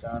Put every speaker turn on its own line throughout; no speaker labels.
4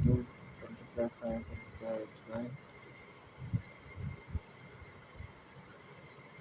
2 × 5 × 9،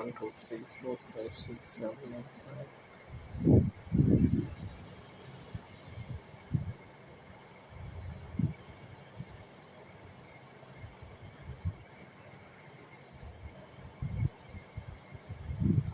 1 2 3 4 5 6 7 8 9